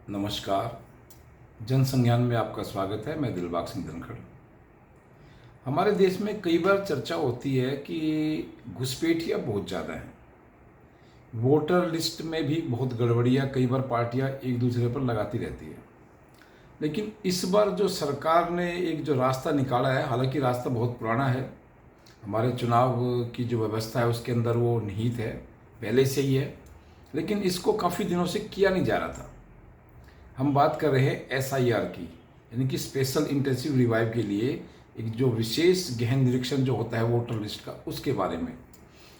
नमस्कार। जनसंज्ञान में आपका स्वागत है। मैं दिलबाग सिंह धनखड़। हमारे देश में कई बार चर्चा होती है कि घुसपैठियाँ बहुत ज़्यादा हैं। वोटर लिस्ट में भी बहुत गड़बड़ियाँ कई बार पार्टियाँ एक दूसरे पर लगाती रहती है। लेकिन इस बार जो सरकार ने एक जो रास्ता निकाला है, हालांकि रास्ता बहुत पुराना है, हमारे चुनाव की जो व्यवस्था है उसके अंदर वो निहित है, पहले से ही है, लेकिन इसको काफ़ी दिनों से किया नहीं जा रहा था। हम बात कर रहे हैं एसआईआर की, यानी कि स्पेशल इंटेंसिव रिवाइव के लिए एक जो विशेष गहन निरीक्षण जो होता है वोटर लिस्ट का, उसके बारे में।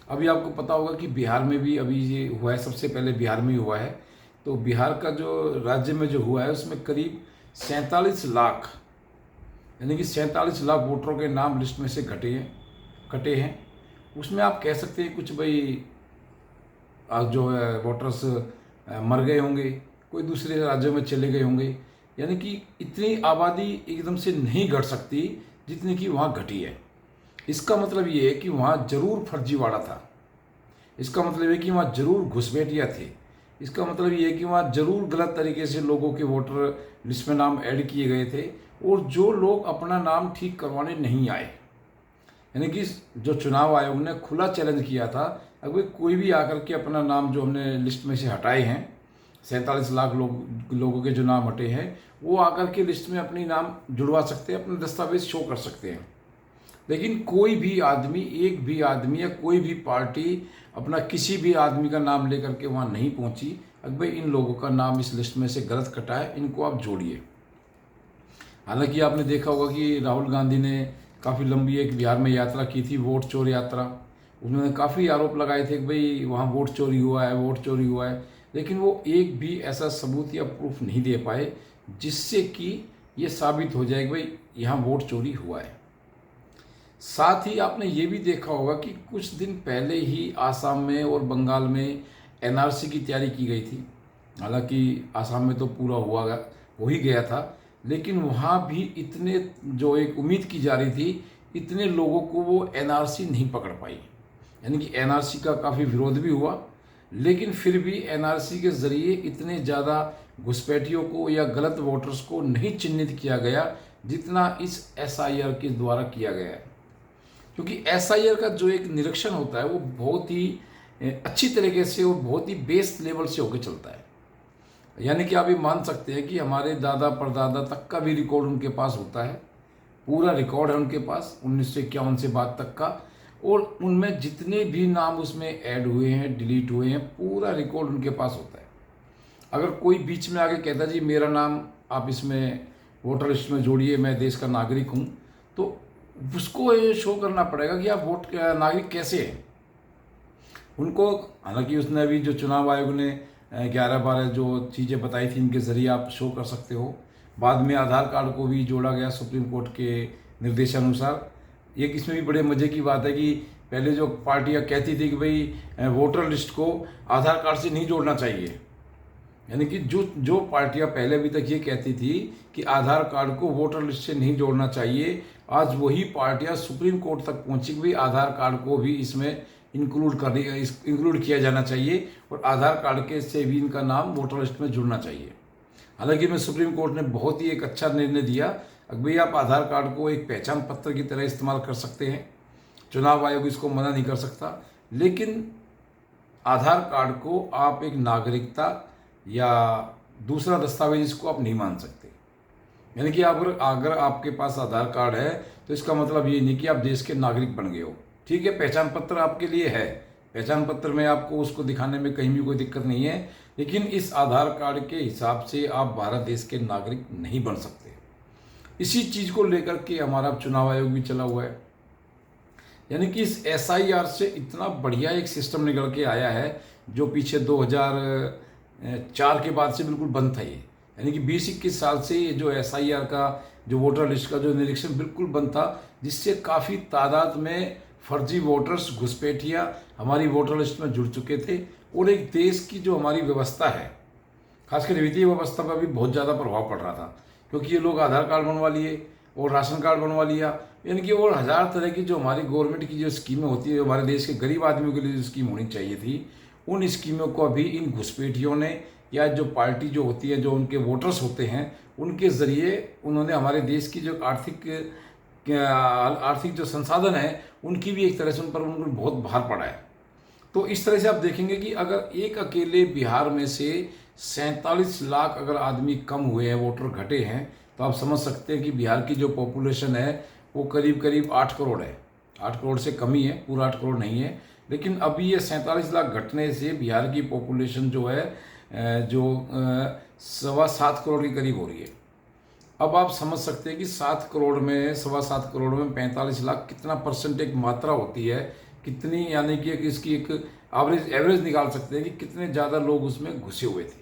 अभी आपको पता होगा कि बिहार में भी अभी ये हुआ है, सबसे पहले बिहार में ही हुआ है। तो बिहार का जो राज्य में जो हुआ है उसमें करीब 47 लाख, यानी कि 47 लाख वोटरों के नाम लिस्ट में से कटे हैं। उसमें आप कह सकते हैं कुछ भाई आज जो है वोटर्स मर गए होंगे, कोई दूसरे राज्यों में चले गए होंगे, यानी कि इतनी आबादी एकदम से नहीं घट सकती जितनी कि वहाँ घटी है। इसका मतलब ये है कि वहाँ जरूर फर्जीवाड़ा था। इसका मतलब है कि वहाँ जरूर घुसपैठिया थे। इसका मतलब ये है कि वहाँ जरूर गलत तरीके से लोगों के वोटर लिस्ट में नाम ऐड किए गए थे, और जो लोग अपना नाम ठीक करवाने नहीं आए, यानी कि जो चुनाव आयोग ने खुला चैलेंज किया था, अगर कोई भी आकर के अपना नाम जो हमने लिस्ट में से हटाए हैं, 47 लाख लोगों के जो नाम हटे हैं, वो आकर के लिस्ट में अपनी नाम जुड़वा सकते हैं, अपने दस्तावेज शो कर सकते हैं। लेकिन कोई भी आदमी, एक भी आदमी या कोई भी पार्टी अपना किसी भी आदमी का नाम लेकर के वहाँ नहीं पहुँची। अगर इन लोगों का नाम इस लिस्ट में से गलत कटा है, इनको आप जोड़िए। हालांकि आपने देखा होगा कि राहुल गांधी ने काफ़ी लंबी एक बिहार में यात्रा की थी, वोट चोर यात्रा। उन्होंने काफ़ी आरोप लगाए थे कि भाई वहाँ वोट चोरी हुआ है, वोट चोरी हुआ है, लेकिन वो एक भी ऐसा सबूत या प्रूफ नहीं दे पाए जिससे कि ये साबित हो जाए कि भाई यहाँ वोट चोरी हुआ है। साथ ही आपने ये भी देखा होगा कि कुछ दिन पहले ही आसाम में और बंगाल में एनआरसी की तैयारी की गई थी। हालांकि आसाम में तो पूरा हो ही गया था, लेकिन वहाँ भी इतने, जो एक उम्मीद की जा रही थी, इतने लोगों को वो एनआरसी नहीं पकड़ पाई। यानी कि एनआरसी का काफ़ी विरोध भी हुआ, लेकिन फिर भी एनआरसी के ज़रिए इतने ज़्यादा घुसपैठियों को या गलत वोटर्स को नहीं चिन्हित किया गया जितना इस एसआईआर के द्वारा किया गया है। क्योंकि एसआईआर का जो एक निरीक्षण होता है वो बहुत ही अच्छी तरीके से और बहुत ही बेस लेवल से होकर चलता है। यानी कि आप ये मान सकते हैं कि हमारे दादा परदादा तक का भी रिकॉर्ड उनके पास होता है, पूरा रिकॉर्ड है उनके पास 1951 से बाद तक का, और उनमें जितने भी नाम उसमें ऐड हुए हैं, डिलीट हुए हैं, पूरा रिकॉर्ड उनके पास होता है। अगर कोई बीच में आके कहता जी मेरा नाम आप इसमें वोटर लिस्ट में जोड़िए, मैं देश का नागरिक हूँ, तो उसको ये शो करना पड़ेगा कि आप वोट नागरिक कैसे हैं उनको। हालांकि उसने अभी जो चुनाव आयोग ने 11-12 जो चीज़ें बताई थी, इनके ज़रिए आप शो कर सकते हो। बाद में आधार कार्ड को भी जोड़ा गया सुप्रीम कोर्ट के निर्देशानुसार। एक इसमें भी बड़े मज़े की बात है कि पहले जो पार्टियां कहती थी कि भाई वोटर लिस्ट को आधार कार्ड से नहीं जोड़ना चाहिए, यानी कि जो पार्टियां पहले अभी तक ये कहती थी कि आधार कार्ड को वोटर लिस्ट से नहीं जोड़ना चाहिए, आज वही पार्टियां सुप्रीम कोर्ट तक पहुंची कि भाई आधार कार्ड को भी इसमें इंक्लूड किया जाना चाहिए और आधार कार्ड के से भी इनका नाम वोटर लिस्ट में जुड़ना चाहिए। हालांकि में सुप्रीम कोर्ट ने बहुत ही एक अच्छा निर्णय दिया, भाई आप आधार कार्ड को एक पहचान पत्र की तरह इस्तेमाल कर सकते हैं, चुनाव आयोग इसको मना नहीं कर सकता, लेकिन आधार कार्ड को आप एक नागरिकता या दूसरा दस्तावेज इसको आप नहीं मान सकते। यानी कि अगर आपके पास आधार कार्ड है तो इसका मतलब ये नहीं कि आप देश के नागरिक बन गए हो। ठीक है, पहचान पत्र आपके लिए है, पहचान पत्र में आपको उसको दिखाने में कहीं भी कोई दिक्कत नहीं है, लेकिन इस आधार कार्ड के हिसाब से आप भारत देश के नागरिक नहीं बन सकते। इसी चीज़ को लेकर के हमारा चुनाव आयोग भी चला हुआ है। यानी कि इस एसआईआर से इतना बढ़िया एक सिस्टम निकल के आया है, जो पीछे 2004 के बाद से बिल्कुल बंद था ये। यानी कि 20-21 साल से ये जो एसआईआर का, जो वोटर लिस्ट का जो निरीक्षण बिल्कुल बंद था, जिससे काफ़ी तादाद में फर्जी वोटर्स, घुसपैठिया हमारी वोटर लिस्ट में जुड़ चुके थे, और एक देश की जो हमारी व्यवस्था है, खासकर वित्तीय व्यवस्था पर भी बहुत ज़्यादा प्रभाव पड़ रहा था। क्योंकि ये लोग आधार कार्ड बनवा लिए और राशन कार्ड बनवा लिया, यानी कि और हज़ार तरह की जो हमारी गवर्नमेंट की जो स्कीमें होती है, हमारे देश के गरीब आदमियों के लिए जो स्कीम होनी चाहिए थी, उन स्कीमों को अभी इन घुसपैठियों ने या जो पार्टी जो होती है, जो उनके वोटर्स होते हैं, उनके ज़रिए उन्होंने हमारे देश की जो आर्थिक जो संसाधन है उनकी भी एक तरह से उन पर उनको बहुत भार पड़ा है। तो इस तरह से आप देखेंगे कि अगर एक अकेले बिहार में से 47 लाख अगर आदमी कम हुए हैं, वोटर घटे हैं, तो आप समझ सकते हैं कि बिहार की जो पॉपुलेशन है वो करीब करीब 8 करोड़ है। 8 करोड़ से कम ही है, पूरा 8 करोड़ नहीं है। लेकिन अभी ये 47 लाख घटने से बिहार की पॉपुलेशन जो है जो 7.25 करोड़ के करीब हो रही है। अब आप समझ सकते हैं कि 7 करोड़ में 7.25 करोड़ में 45 लाख कितना परसेंट एक मात्रा होती है, कितनी, यानी कि इसकी एक एवरेज निकाल सकते हैं कि कितने ज़्यादा लोग उसमें घुसे हुए थे।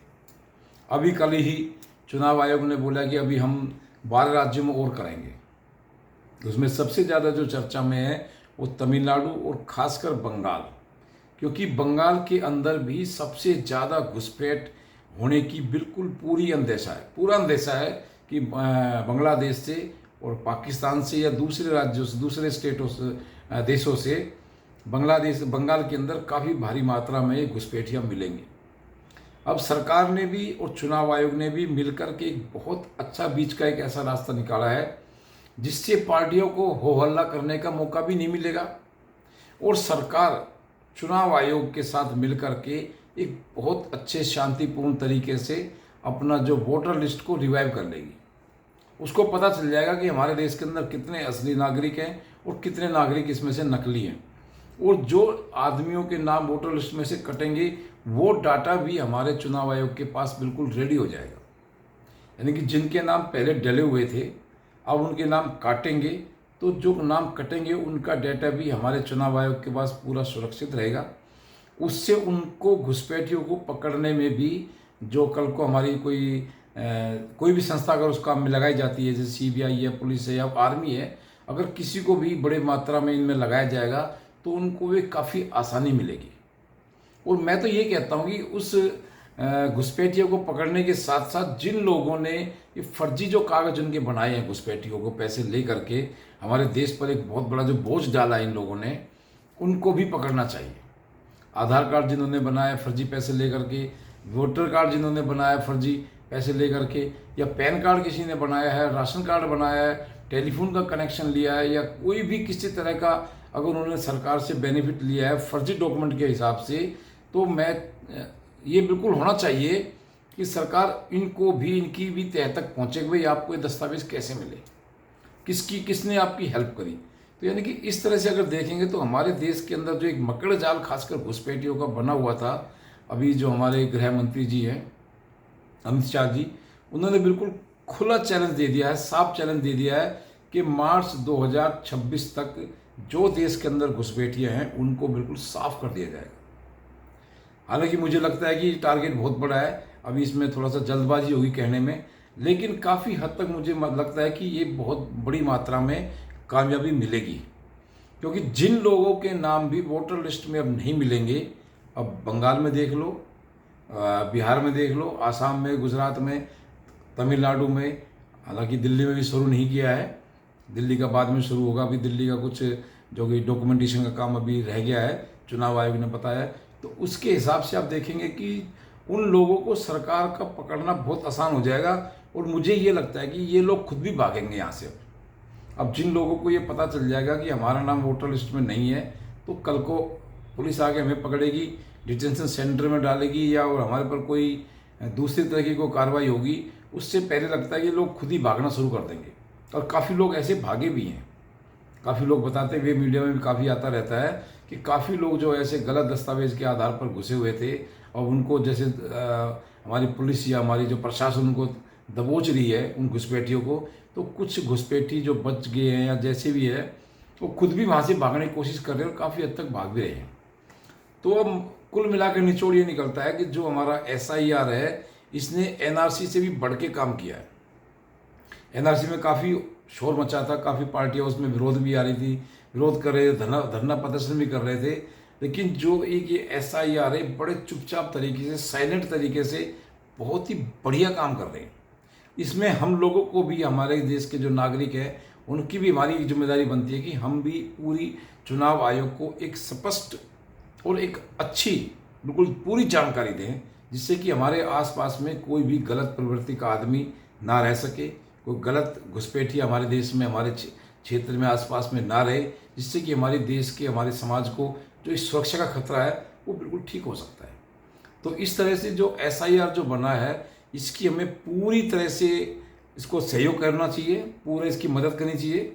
अभी कल ही चुनाव आयोग ने बोला कि अभी हम 12 राज्यों में और करेंगे। उसमें सबसे ज़्यादा जो चर्चा में है वो तमिलनाडु और खासकर बंगाल, क्योंकि बंगाल के अंदर भी सबसे ज़्यादा घुसपैठ होने की बिल्कुल पूरा अंदेशा है कि बांग्लादेश से और पाकिस्तान से या दूसरे राज्यों से, दूसरे स्टेटों से, देशों से बंगाल के अंदर काफ़ी भारी मात्रा में घुसपैठियाँ मिलेंगी। अब सरकार ने भी और चुनाव आयोग ने भी मिलकर के एक बहुत अच्छा बीच का एक ऐसा रास्ता निकाला है जिससे पार्टियों को हो हल्ला करने का मौका भी नहीं मिलेगा, और सरकार चुनाव आयोग के साथ मिलकर के एक बहुत अच्छे शांतिपूर्ण तरीके से अपना जो वोटर लिस्ट को रिवाइव कर लेगी। उसको पता चल जाएगा कि हमारे देश के अंदर कितने असली नागरिक हैं और कितने नागरिक इसमें से नकली हैं, और जो आदमियों के नाम वोटर लिस्ट में से कटेंगे वो डाटा भी हमारे चुनाव आयोग के पास बिल्कुल रेडी हो जाएगा। यानी कि जिनके नाम पहले डले हुए थे अब उनके नाम काटेंगे, तो जो नाम कटेंगे उनका डाटा भी हमारे चुनाव आयोग के पास पूरा सुरक्षित रहेगा। उससे उनको घुसपैठियों को पकड़ने में भी, जो कल को हमारी कोई भी संस्था अगर उस काम में लगाई जाती है, जैसे CBI है, पुलिस है या आर्मी है, अगर किसी को भी बड़े मात्रा में इनमें लगाया जाएगा तो उनको भी काफ़ी आसानी मिलेगी। और मैं तो ये कहता हूँ कि उस घुसपैठियों को पकड़ने के साथ साथ जिन लोगों ने ये फर्जी जो कागज उनके बनाए हैं, घुसपैठियों को पैसे ले करके हमारे देश पर एक बहुत बड़ा जो बोझ डाला है इन लोगों ने, उनको भी पकड़ना चाहिए। आधार कार्ड जिन्होंने बनाया फर्जी पैसे ले करके, वोटर कार्ड जिन्होंने बनाया फर्जी पैसे ले करके, या पैन कार्ड किसी ने बनाया है, राशन कार्ड बनाया है, टेलीफोन का कनेक्शन लिया है, या कोई भी किसी तरह का अगर उन्होंने सरकार से बेनिफिट लिया है फर्जी डॉक्यूमेंट के हिसाब से, तो ये बिल्कुल होना चाहिए कि सरकार इनकी भी तह तक पहुँचे कि भाई आपको ये दस्तावेज कैसे मिले, किसने आपकी हेल्प करी। तो यानी कि इस तरह से अगर देखेंगे तो हमारे देश के अंदर जो एक मकड़ जाल खासकर घुसपैठियों का बना हुआ था, अभी जो हमारे गृह मंत्री जी हैं अमित शाह जी, उन्होंने बिल्कुल खुला चैलेंज दे दिया है, साफ चैलेंज दे दिया है कि मार्च 2026 तक जो देश के अंदर घुसपैठियाँ हैं उनको बिल्कुल साफ कर दिया जाएगा। हालांकि मुझे लगता है कि टारगेट बहुत बड़ा है, अभी इसमें थोड़ा सा जल्दबाजी होगी कहने में, लेकिन काफ़ी हद तक मुझे लगता है कि ये बहुत बड़ी मात्रा में कामयाबी मिलेगी, क्योंकि जिन लोगों के नाम भी वोटर लिस्ट में अब नहीं मिलेंगे, अब बंगाल में देख लो, बिहार में देख लो, आसाम में, गुजरात में, तमिलनाडु में, हालांकि दिल्ली में भी शुरू नहीं किया है, दिल्ली का बाद में शुरू होगा। अभी दिल्ली का कुछ जो कि डॉक्यूमेंटेशन का काम अभी रह गया है, चुनाव आयोग ने बताया। तो उसके हिसाब से आप देखेंगे कि उन लोगों को सरकार का पकड़ना बहुत आसान हो जाएगा, और मुझे ये लगता है कि ये लोग खुद भी भागेंगे यहाँ से। अब जिन लोगों को ये पता चल जाएगा कि हमारा नाम वोटर लिस्ट में नहीं है, तो कल को पुलिस आके हमें पकड़ेगी, डिटेंशन सेंटर में डालेगी, या और हमारे पर कोई दूसरी तरह की कोई कार्रवाई होगी, उससे पहले लगता है कि लोग खुद ही भागना शुरू कर देंगे। और काफ़ी लोग ऐसे भागे भी हैं। काफ़ी लोग बताते हुए मीडिया में भी काफ़ी आता रहता है कि काफ़ी लोग जो ऐसे गलत दस्तावेज के आधार पर घुसे हुए थे, और उनको जैसे हमारी पुलिस या हमारी जो प्रशासन उनको दबोच रही है उन घुसपैठियों को, तो कुछ घुसपैठी जो बच गए हैं या जैसे भी है वो खुद भी वहाँ से भागने की कोशिश कर रहे हैं और काफ़ी हद तक भाग भी रहे हैं। तो अब कुल मिलाकर निचोड़ ये निकलता है कि जो हमारा SIR है इसने NRC से भी बढ़ के काम किया है। NRC में काफ़ी शोर मचा था, काफ़ी पार्टियाँ उसमें विरोध भी आ रही थी, विरोध कर रहे थे, धरना प्रदर्शन भी कर रहे थे, लेकिन जो एक ये SIR है बड़े चुपचाप तरीके से, साइलेंट तरीके से बहुत ही बढ़िया काम कर रहे हैं। इसमें हम लोगों को भी, हमारे देश के जो नागरिक हैं उनकी भी हमारी जिम्मेदारी बनती है कि हम भी पूरी चुनाव आयोग को एक स्पष्ट और एक अच्छी बिल्कुल पूरी जानकारी दें जिससे कि हमारे आसपास में कोई भी गलत प्रवृत्ति का आदमी ना रह सके, कोई गलत घुसपैठिया हमारे देश में, हमारे क्षेत्र में, आसपास में ना रहे, जिससे कि हमारे देश के, हमारे समाज को जो इस सुरक्षा का खतरा है वो बिल्कुल ठीक हो सकता है। तो इस तरह से जो SIR जो बना है, इसकी हमें पूरी तरह से इसको सहयोग करना चाहिए, पूरे इसकी मदद करनी चाहिए।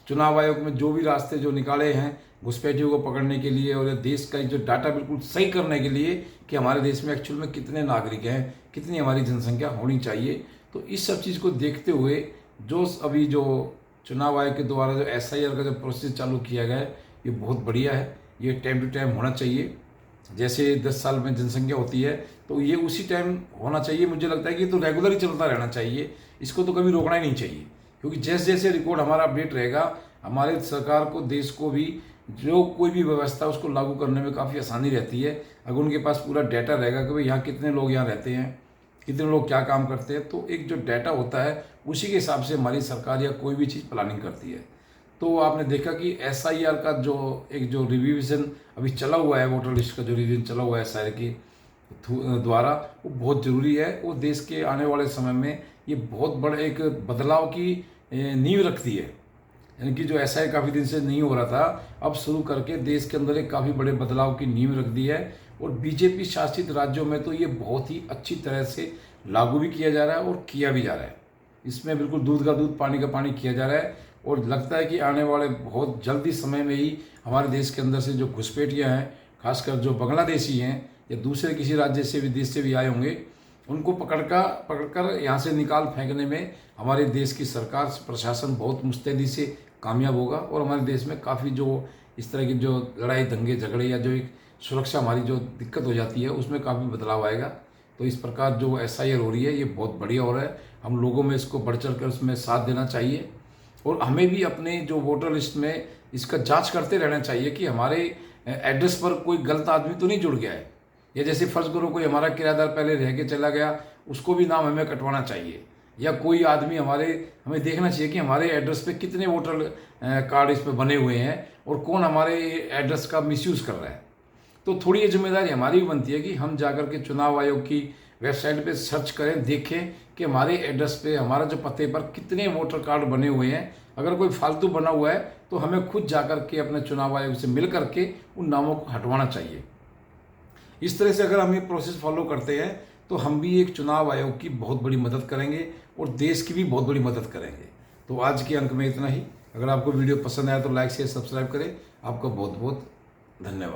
चुनाव आयोग में जो भी रास्ते जो निकाले हैं घुसपैठियों को पकड़ने के लिए और देश का जो डाटा बिल्कुल सही करने के लिए कि हमारे देश में एक्चुअल में कितने नागरिक हैं, कितनी हमारी जनसंख्या होनी चाहिए, तो इस सब चीज़ को देखते हुए जो अभी जो चुनाव आयोग के द्वारा जो SIR का जो प्रोसेस चालू किया गया है, ये बहुत बढ़िया है। ये टाइम टू टाइम होना चाहिए। जैसे 10 साल में जनसंख्या होती है तो ये उसी टाइम होना चाहिए। मुझे लगता है कि तो रेगुलर ही चलता रहना चाहिए, इसको तो कभी रोकना ही नहीं चाहिए, क्योंकि जैसे जैसे रिकॉर्ड हमारा अपडेट रहेगा, हमारे सरकार को, देश को भी जो कोई भी व्यवस्था उसको लागू करने में काफ़ी आसानी रहती है। अगर उनके पास पूरा डाटा रहेगा कि भाई यहाँ कितने लोग यहाँ रहते हैं, कितने लोग क्या काम करते हैं, तो एक जो डाटा होता है उसी के हिसाब से हमारी सरकार या कोई भी चीज़ प्लानिंग करती है। तो आपने देखा कि SIR का जो एक जो रिवीजन अभी चला हुआ है, वोटर लिस्ट का जो रिवीजन चला हुआ है SIR के द्वारा, वो बहुत ज़रूरी है। वो देश के आने वाले समय में ये बहुत बड़ा एक बदलाव की नींव रखती है। यानी कि जो SIR काफ़ी दिन से नहीं हो रहा था, अब शुरू करके देश के अंदर एक काफ़ी बड़े बदलाव की नींव रख दी है। और BJP शासित राज्यों में तो ये बहुत ही अच्छी तरह से लागू भी किया जा रहा है और किया भी जा रहा है। इसमें बिल्कुल दूध का दूध, पानी का पानी किया जा रहा है। और लगता है कि आने वाले बहुत जल्दी समय में ही हमारे देश के अंदर से जो घुसपैठियाँ हैं, खासकर जो बांग्लादेशी हैं या दूसरे किसी राज्य से, विदेश से भी आए होंगे, उनको पकड़कर यहाँ से निकाल फेंकने में हमारे देश की सरकार, प्रशासन बहुत मुस्तैदी से कामयाब होगा। और हमारे देश में काफ़ी जो इस तरह की जो लड़ाई, दंगे, झगड़े या जो एक सुरक्षा हमारी जो दिक्कत हो जाती है, उसमें काफ़ी बदलाव आएगा। तो इस प्रकार जो SIR हो रही है ये बहुत बढ़िया हो रहा है। हम लोगों में इसको बढ़ चढ़ कर उसमें साथ देना चाहिए। और हमें भी अपने जो वोटर लिस्ट में इसका जांच करते रहना चाहिए कि हमारे एड्रेस पर कोई गलत आदमी तो नहीं जुड़ गया है, या जैसे फर्ज करो कोई हमारा किराएदार पहले रह के चला गया, उसको भी नाम हमें कटवाना चाहिए। या कोई आदमी हमें देखना चाहिए कि हमारे एड्रेस पे कितने वोटर कार्ड इस पर बने हुए हैं और कौन हमारे एड्रेस का मिसयूज़ कर रहा है। तो थोड़ी ये जिम्मेदारी हमारी भी बनती है कि हम जाकर के चुनाव आयोग की वेबसाइट पे सर्च करें, देखें कि हमारे एड्रेस पे, हमारा जो पते पर कितने वोटर कार्ड बने हुए हैं। अगर कोई फालतू बना हुआ है तो हमें खुद जाकर के अपने चुनाव आयोग से मिल करके उन नामों को हटवाना चाहिए। इस तरह से अगर हम ये प्रोसेस फॉलो करते हैं तो हम भी एक चुनाव आयोग की बहुत बड़ी मदद करेंगे और देश की भी बहुत बड़ी मदद करेंगे। तो आज के अंक में इतना ही। अगर आपको वीडियो पसंद आया तो लाइक, शेयर, सब्सक्राइब करें। आपका बहुत बहुत धन्यवाद।